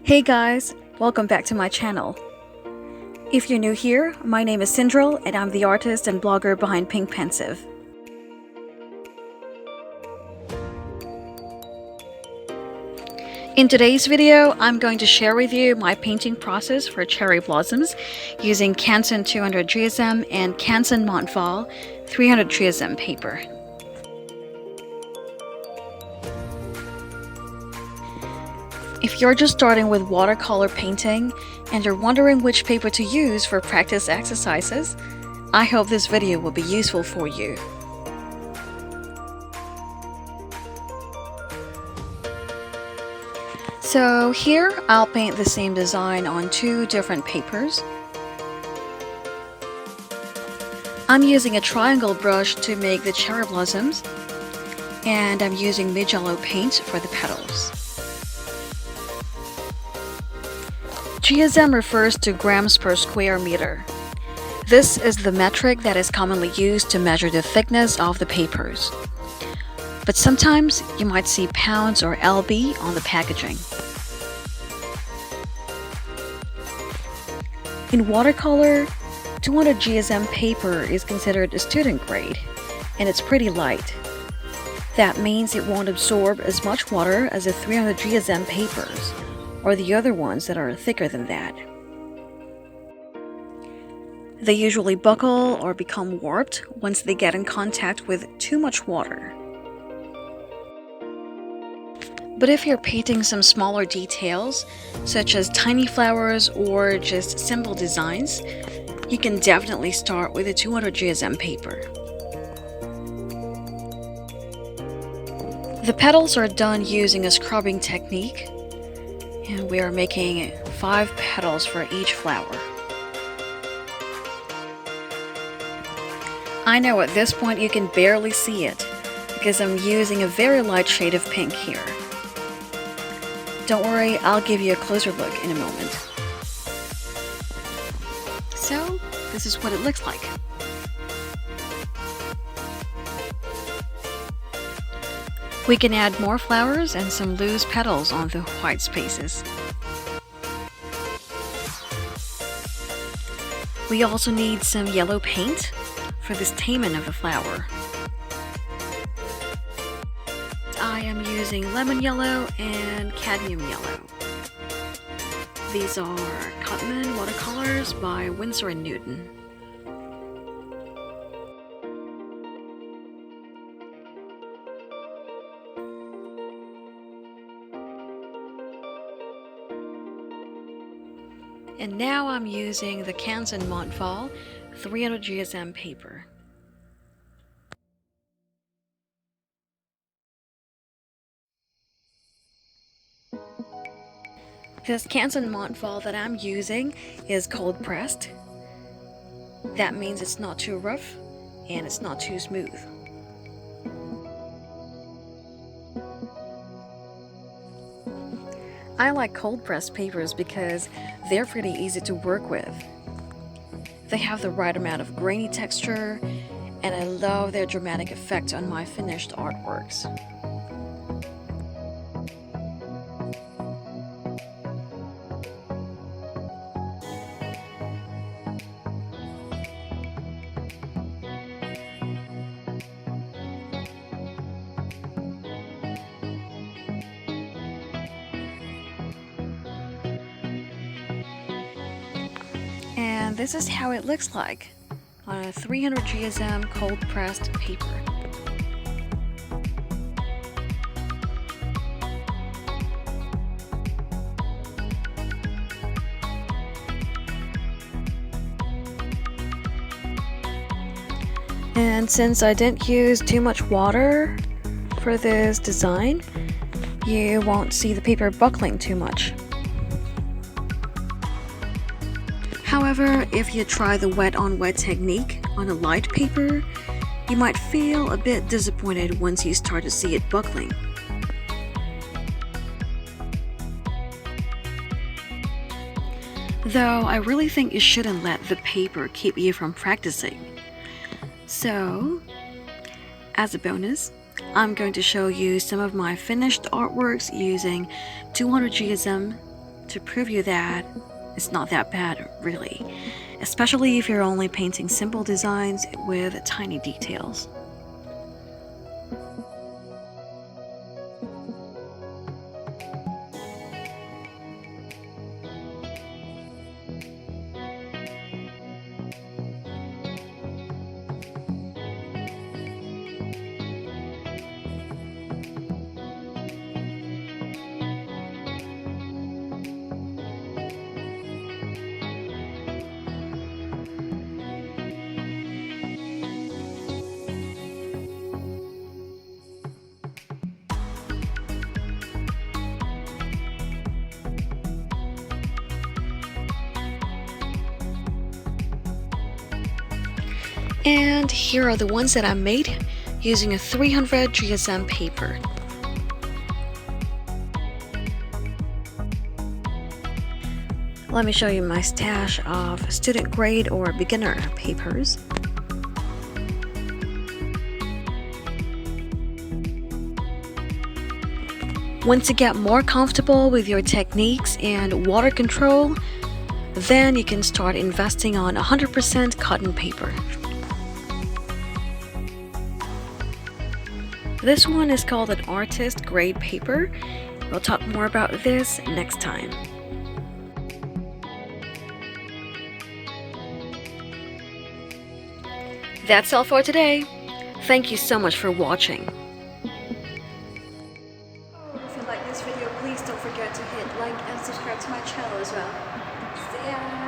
Hey guys, welcome back to my channel. If you're new here, my name is Sindrel and I'm the artist and blogger behind Pensieve. In today's video, I'm going to share with you my painting process for cherry blossoms using Canson 200 GSM and Canson Montval 300 GSM paper. If you're just starting with watercolor painting and you're wondering which paper to use for practice exercises, I hope this video will be useful for you. So here I'll paint the same design on two different papers. I'm using a triangle brush to make the cherry blossoms, and I'm using mid-yellow paint for the petals. GSM refers to grams per square meter. This is the metric that is commonly used to measure the thickness of the papers. But sometimes you might see pounds or lb on the packaging. In watercolor, 200 GSM paper is considered a student grade, and it's pretty light. That means it won't absorb as much water as the 300 GSM papers, or the other ones that are thicker than that. They usually buckle or become warped once they get in contact with too much water. But if you're painting some smaller details, such as tiny flowers or just simple designs, you can definitely start with a 200 GSM paper. The petals are done using a scrubbing technique, and we are making 5 petals for each flower. I know at this point you can barely see it because I'm using a very light shade of pink here. Don't worry, I'll give you a closer look in a moment. So, this is what it looks like. We can add more flowers and some loose petals on the white spaces. We also need some yellow paint for the stamen of the flower. I am using lemon yellow and cadmium yellow. These are Cutman watercolors by Winsor & Newton. And now I'm using the Canson Montval 300 GSM paper. This Canson Montval that I'm using is cold pressed. That means it's not too rough and it's not too smooth. I like cold pressed papers because they're pretty easy to work with. They have the right amount of grainy texture, and I love their dramatic effect on my finished artworks. And this is how it looks like on a 300 GSM cold pressed paper. And since I didn't use too much water for this design, you won't see the paper buckling too much. However, if you try the wet-on-wet technique on a light paper, you might feel a bit disappointed once you start to see it buckling. Though I really think you shouldn't let the paper keep you from practicing. So, as a bonus, I'm going to show you some of my finished artworks using 200 GSM to prove you that it's not that bad, really, especially if you're only painting simple designs with tiny details. And here are the ones that I made using a 300 GSM paper. Let me show you my stash of student grade or beginner papers. Once you get more comfortable with your techniques and water control, then you can start investing on 100% cotton paper. This one is called an artist grade paper. We'll talk more about this next time. That's all for today. Thank you so much for watching. If you like this video, please don't forget to hit like and subscribe to my channel as well. See ya!